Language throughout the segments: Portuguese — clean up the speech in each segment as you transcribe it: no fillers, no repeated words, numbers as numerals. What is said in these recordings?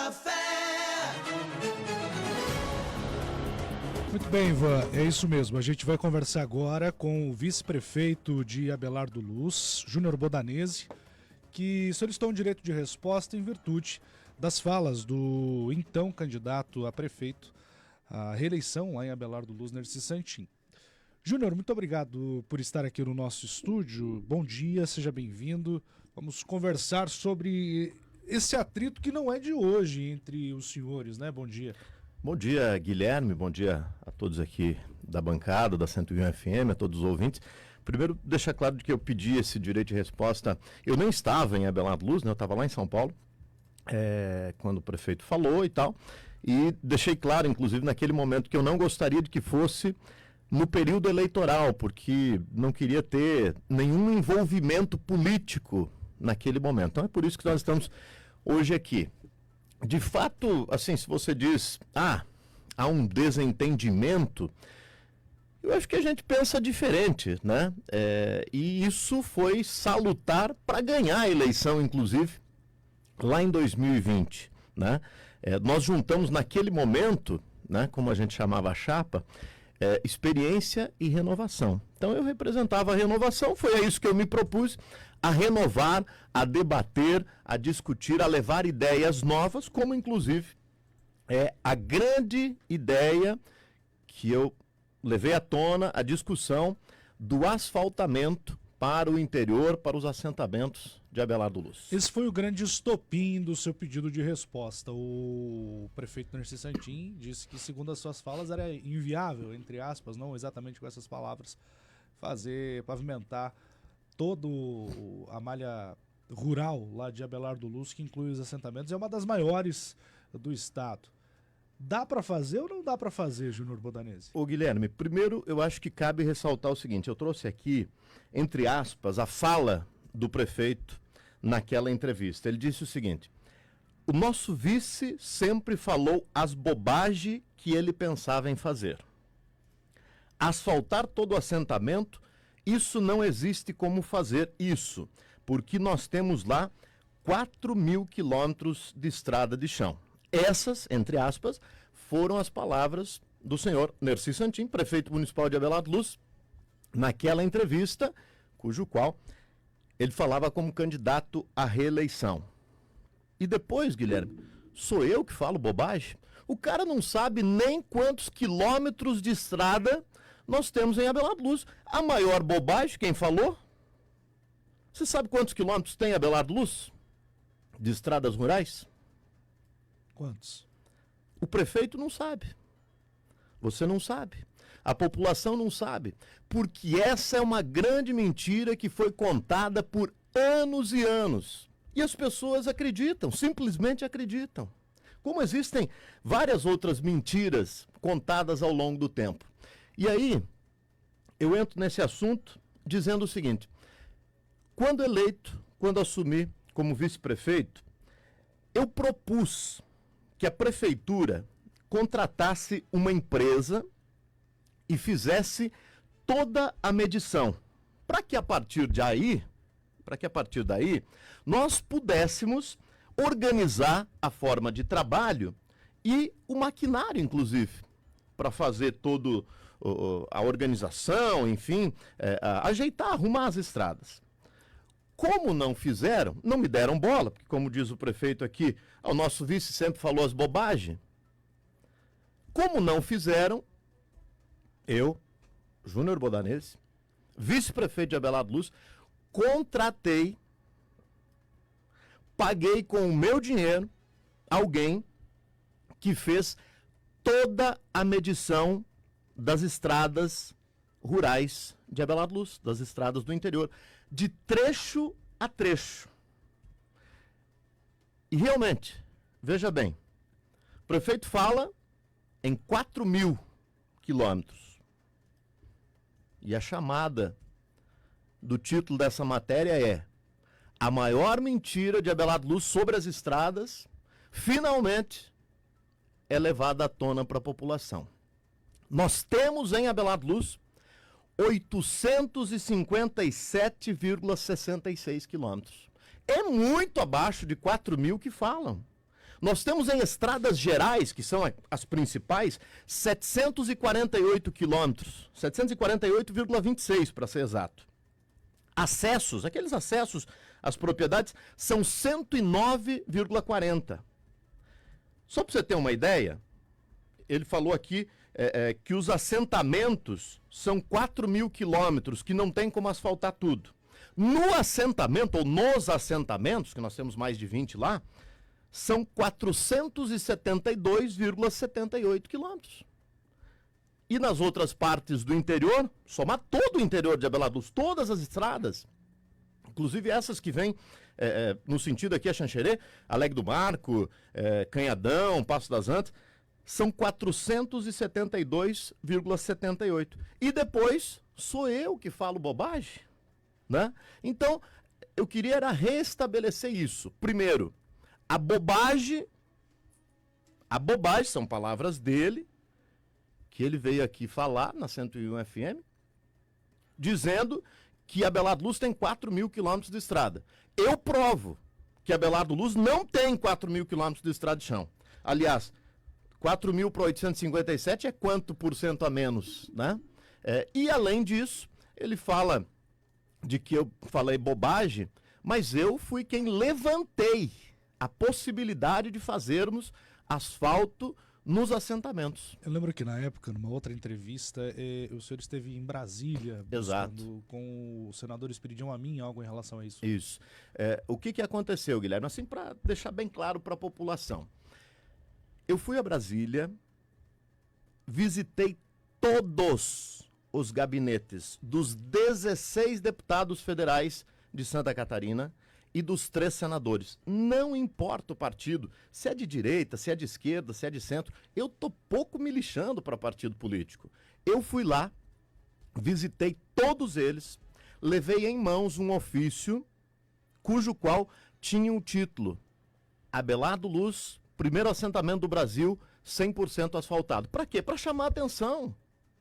Café. Muito bem, Ivan, é isso mesmo. A gente vai conversar agora com o vice-prefeito de Abelardo Luz, Júnior Bodanese, que solicitou um direito de resposta em virtude das falas do então candidato a prefeito à reeleição lá em Abelardo Luz, Nercy Santin. Júnior, muito obrigado por estar aqui no nosso estúdio. Bom dia, seja bem-vindo. Vamos conversar sobre esse atrito que não é de hoje entre os senhores, né? Bom dia. Bom dia, Guilherme. Bom dia a todos aqui da bancada, da 101 FM, a todos os ouvintes. Primeiro, deixar claro que eu pedi esse direito de resposta. Eu não estava em Abelardo Luz, né? Eu estava lá em São Paulo, quando o prefeito falou e tal. E deixei claro, inclusive, naquele momento, que eu não gostaria de que fosse no período eleitoral, porque não queria ter nenhum envolvimento político naquele momento. Então é por isso que nós estamos hoje aqui. De fato, assim, se você diz, há um desentendimento, eu acho que a gente pensa diferente, né? E isso foi salutar para ganhar a eleição, inclusive, lá em 2020, né? Nós juntamos naquele momento, né, como a gente chamava a chapa, experiência e renovação. Então eu representava a renovação, foi a isso que eu me propus, a renovar, a debater, a discutir, a levar ideias novas, como inclusive a grande ideia que eu levei à tona, a discussão do asfaltamento para o interior, para os assentamentos de Abelardo Luz. Esse foi o grande estopim do seu pedido de resposta. O prefeito Nercy Santin disse que, segundo as suas falas, era inviável, entre aspas, não exatamente com essas palavras, pavimentar todo a malha rural lá de Abelardo Luz, que inclui os assentamentos, é uma das maiores do estado. Dá para fazer ou não dá para fazer, Júnior Bodanese? Ô Guilherme, primeiro eu acho que cabe ressaltar o seguinte, eu trouxe aqui, entre aspas, a fala do prefeito naquela entrevista. Ele disse o seguinte: o nosso vice sempre falou as bobagens que ele pensava em fazer. Asfaltar todo o assentamento, isso não existe como fazer isso, porque nós temos lá 4.000 quilômetros de estrada de chão. Essas, entre aspas, foram as palavras do senhor Nercy Santin, prefeito municipal de Abelardo Luz, naquela entrevista, cujo qual ele falava como candidato à reeleição. E depois, Guilherme, sou eu que falo bobagem? O cara não sabe nem quantos quilômetros de estrada nós temos em Abelardo Luz. A maior bobagem, quem falou? Você sabe quantos quilômetros tem Abelardo Luz de estradas rurais? Quantos? O prefeito não sabe. Você não sabe. A população não sabe. Porque essa é uma grande mentira que foi contada por anos e anos. E as pessoas acreditam, simplesmente acreditam. Como existem várias outras mentiras contadas ao longo do tempo. E aí, eu entro nesse assunto dizendo o seguinte: quando eleito, quando assumi como vice-prefeito, eu propus que a prefeitura contratasse uma empresa e fizesse toda a medição, para que a partir daí nós pudéssemos organizar a forma de trabalho e o maquinário, inclusive, para fazer toda a organização, enfim, ajeitar, arrumar as estradas. Como não fizeram, não me deram bola, porque como diz o prefeito aqui, o nosso vice sempre falou as bobagens. Como não fizeram, eu, Júnior Bodanese, vice-prefeito de Abelardo Luz, contratei, paguei com o meu dinheiro alguém que fez toda a medição das estradas rurais de Abelardo Luz, das estradas do interior, de trecho a trecho. E realmente, veja bem, o prefeito fala em 4.000 quilômetros. E a chamada do título dessa matéria é: a maior mentira de Abelardo Luz sobre as estradas, finalmente, é levada à tona para a população. Nós temos em Abelardo Luz 857,66 quilômetros. É muito abaixo de 4.000 que falam. Nós temos em estradas gerais, que são as principais, 748 quilômetros, 748,26 para ser exato. Acessos, aqueles acessos às propriedades, são 109,40. Só para você ter uma ideia, ele falou aqui que os assentamentos são 4.000 quilômetros, que não tem como asfaltar tudo. No assentamento, ou nos assentamentos, que nós temos mais de 20 lá, são 472,78 quilômetros. E nas outras partes do interior, somar todo o interior de Abelardo Luz, todas as estradas, inclusive essas que vêm no sentido aqui a Xanxerê, Alegre do Marco, Canhadão, Passo das Antas, são 472,78. E depois sou eu que falo bobagem, né? Então, eu queria era restabelecer isso. Primeiro, a bobagem são palavras dele, que ele veio aqui falar na 101 FM, dizendo que Abelardo Luz tem 4.000 quilômetros de estrada. Eu provo que Abelardo Luz não tem 4.000 quilômetros de estrada de chão. Aliás, 4.000 para 857 é quanto por cento a menos, né? E além disso, ele fala de que eu falei bobagem, mas eu fui quem levantei a possibilidade de fazermos asfalto nos assentamentos. Eu lembro que na época, numa outra entrevista, o senhor esteve em Brasília, exato, com o senador Esperidião Amin, algo em relação a isso. Isso. O que aconteceu, Guilherme? Assim, para deixar bem claro para a população. Eu fui a Brasília, visitei todos os gabinetes dos 16 deputados federais de Santa Catarina e dos 3 senadores. Não importa o partido, se é de direita, se é de esquerda, se é de centro, eu tô pouco me lixando para partido político. Eu fui lá, visitei todos eles, levei em mãos um ofício cujo qual tinha o título Abelardo Luz, primeiro assentamento do Brasil, 100% asfaltado. Para quê? Para chamar a atenção.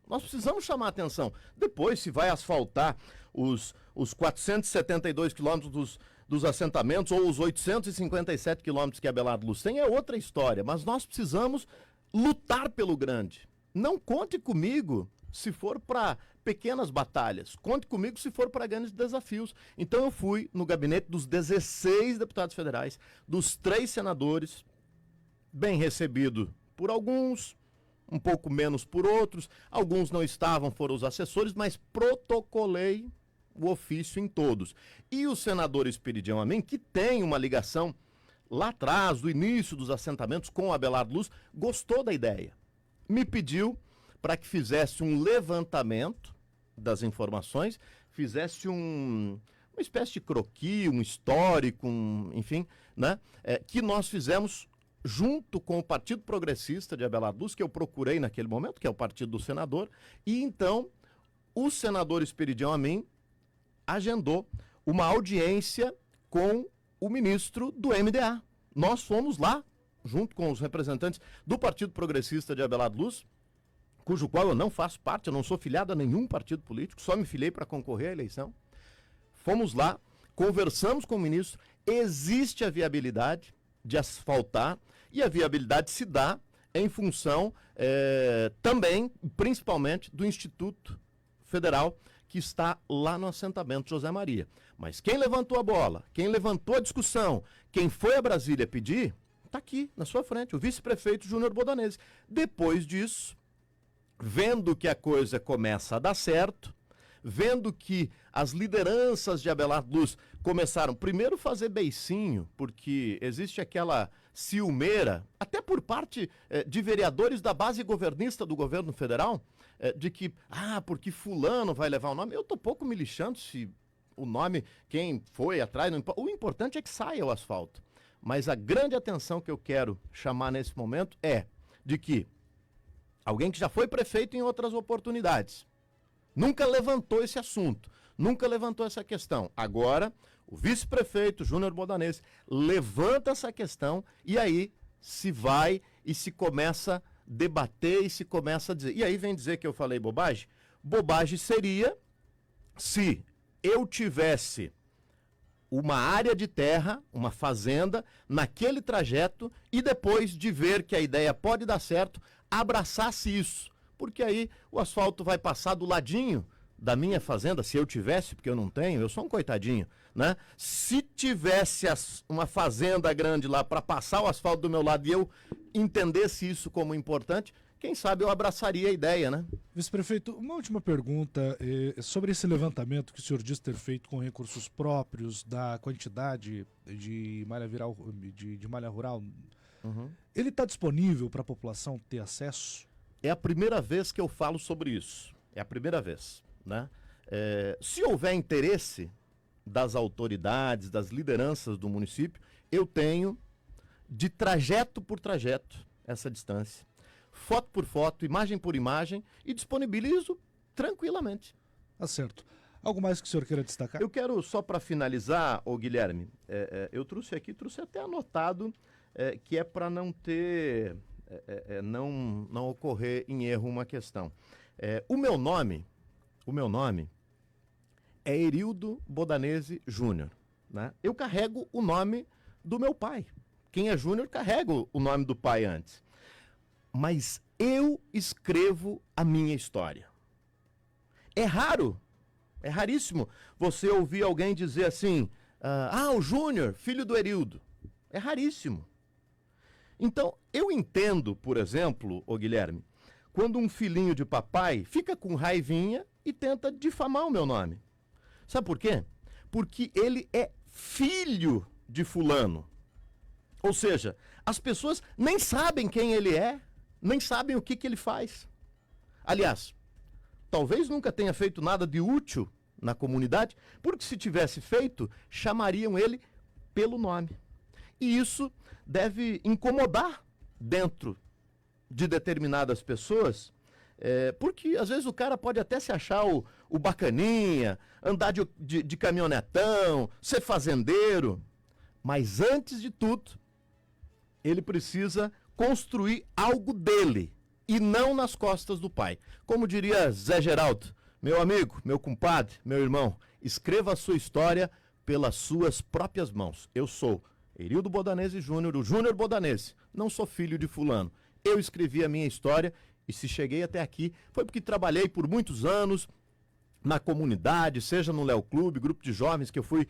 Nós precisamos chamar a atenção. Depois, se vai asfaltar os 472 quilômetros dos assentamentos ou os 857 quilômetros que Abelardo Luz tem, é outra história. Mas nós precisamos lutar pelo grande. Não conte comigo se for para pequenas batalhas. Conte comigo se for para grandes desafios. Então eu fui no gabinete dos 16 deputados federais, dos 3 senadores, bem recebido por alguns, um pouco menos por outros, alguns não estavam, foram os assessores, mas protocolei o ofício em todos. E o senador Esperidião Amin, que tem uma ligação lá atrás, do início dos assentamentos com Abelardo Luz, gostou da ideia. Me pediu para que fizesse um levantamento das informações, fizesse uma espécie de croquis, um histórico, enfim, né? Que nós fizemos junto com o Partido Progressista de Abelardo Luz, que eu procurei naquele momento, que é o partido do senador, e então o senador Esperidião Amin agendou uma audiência com o ministro do MDA. Nós fomos lá, junto com os representantes do Partido Progressista de Abelardo Luz, cujo qual eu não faço parte, eu não sou filiado a nenhum partido político, só me filiei para concorrer à eleição. Fomos lá, conversamos com o ministro, existe a viabilidade de asfaltar, e a viabilidade se dá em função também, principalmente, do Instituto Federal, que está lá no assentamento José Maria. Mas quem levantou a bola, quem levantou a discussão, quem foi a Brasília pedir, está aqui na sua frente, o vice-prefeito Júnior Bodanese. Depois disso, vendo que a coisa começa a dar certo, vendo que as lideranças de Abelardo Luz começaram primeiro a fazer beicinho, porque existe aquela ciumeira, até por parte de vereadores da base governista do governo federal, de que, porque fulano vai levar o nome. Eu tô pouco me lixando se o nome, quem foi atrás, não importa. O importante é que saia o asfalto. Mas a grande atenção que eu quero chamar nesse momento é de que alguém que já foi prefeito em outras oportunidades, nunca levantou esse assunto, nunca levantou essa questão. Agora, o vice-prefeito Júnior Bodanese levanta essa questão e aí se vai e se começa a debater e se começa a dizer. E aí vem dizer que eu falei bobagem? Bobagem seria se eu tivesse uma área de terra, uma fazenda, naquele trajeto e depois de ver que a ideia pode dar certo, abraçasse isso. Porque aí o asfalto vai passar do ladinho da minha fazenda, se eu tivesse, porque eu não tenho, eu sou um coitadinho, né? Se tivesse uma fazenda grande lá para passar o asfalto do meu lado e eu entendesse isso como importante, quem sabe eu abraçaria a ideia, né? Vice-prefeito, uma última pergunta sobre esse levantamento que o senhor diz ter feito com recursos próprios da quantidade de malha viral, de malha rural. Uhum. Ele está disponível para a população ter acesso? É a primeira vez que eu falo sobre isso. É a primeira vez, né? Se houver interesse das autoridades, das lideranças do município, eu tenho de trajeto por trajeto essa distância, foto por foto, imagem por imagem e disponibilizo tranquilamente. Tá certo. Algo mais que o senhor queira destacar? Eu quero, só para finalizar, Guilherme, eu trouxe até anotado, que é para não ter, não ocorrer em erro uma questão. O meu nome é Erildo Bodanese Júnior, né? Eu carrego o nome do meu pai. Quem é Júnior carrega o nome do pai antes. Mas eu escrevo a minha história. É raro, é raríssimo você ouvir alguém dizer assim, o Júnior, filho do Erildo. É raríssimo. Então, eu entendo, por exemplo, Guilherme, quando um filhinho de papai fica com raivinha e tenta difamar o meu nome. Sabe por quê? Porque ele é filho de fulano. Ou seja, as pessoas nem sabem quem ele é, nem sabem o que ele faz. Aliás, talvez nunca tenha feito nada de útil na comunidade, porque se tivesse feito, chamariam ele pelo nome. E isso deve incomodar dentro de determinadas pessoas, porque às vezes o cara pode até se achar o bacaninha, andar de caminhonetão, ser fazendeiro, mas antes de tudo, ele precisa construir algo dele e não nas costas do pai. Como diria Zé Geraldo, meu amigo, meu compadre, meu irmão, escreva a sua história pelas suas próprias mãos. Eu sou Erildo Bodanese Júnior, o Júnior Bodanese, não sou filho de fulano. Eu escrevi a minha história e se cheguei até aqui foi porque trabalhei por muitos anos na comunidade, seja no Léo Clube, grupo de jovens que eu fui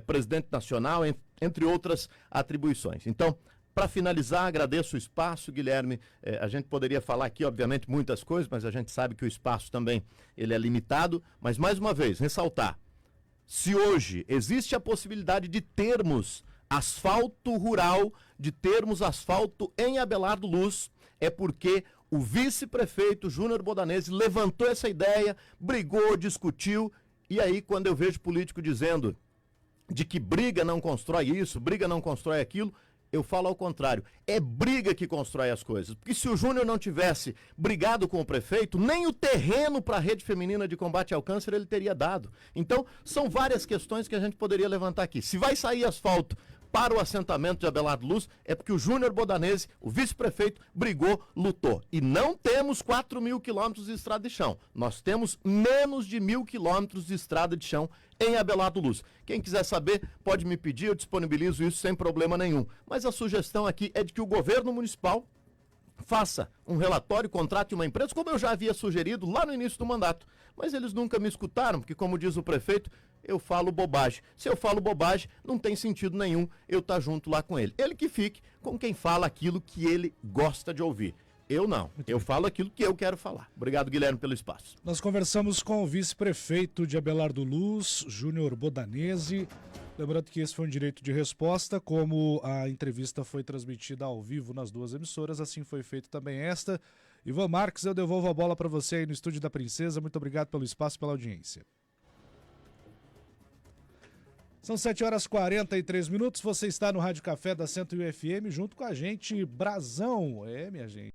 presidente nacional, entre outras atribuições. Então, para finalizar, agradeço o espaço, Guilherme. A gente poderia falar aqui, obviamente, muitas coisas, mas a gente sabe que o espaço também ele é limitado. Mas, mais uma vez, ressaltar, se hoje existe a possibilidade de termos asfalto rural, de termos asfalto em Abelardo Luz, é porque o vice-prefeito Júnior Bodanese levantou essa ideia, brigou, discutiu, e aí quando eu vejo político dizendo de que briga não constrói isso, briga não constrói aquilo, eu falo ao contrário, é briga que constrói as coisas. Porque se o Júnior não tivesse brigado com o prefeito, nem o terreno para a rede feminina de combate ao câncer ele teria dado. Então, são várias questões que a gente poderia levantar aqui. Se vai sair asfalto para o assentamento de Abelardo Luz, é porque o Júnior Bodanese, o vice-prefeito, brigou, lutou. E não temos 4.000 quilômetros de estrada de chão. Nós temos menos de 1.000 quilômetros de estrada de chão em Abelardo Luz. Quem quiser saber, pode me pedir, eu disponibilizo isso sem problema nenhum. Mas a sugestão aqui é de que o governo municipal faça um relatório, contrate uma empresa, como eu já havia sugerido lá no início do mandato. Mas eles nunca me escutaram, porque como diz o prefeito, eu falo bobagem. Se eu falo bobagem, não tem sentido nenhum eu estar junto lá com ele. Ele que fique com quem fala aquilo que ele gosta de ouvir. Eu não. Eu falo aquilo que eu quero falar. Obrigado, Guilherme, pelo espaço. Nós conversamos com o vice-prefeito de Abelardo Luz, Júnior Bodanese. Lembrando que esse foi um direito de resposta, como a entrevista foi transmitida ao vivo nas duas emissoras, assim foi feito também esta. Ivan Marques, eu devolvo a bola para você aí no estúdio da Princesa. Muito obrigado pelo espaço e pela audiência. São 7h43. Você está no Rádio Café da 101 FM, junto com a gente, Brazão. Minha gente.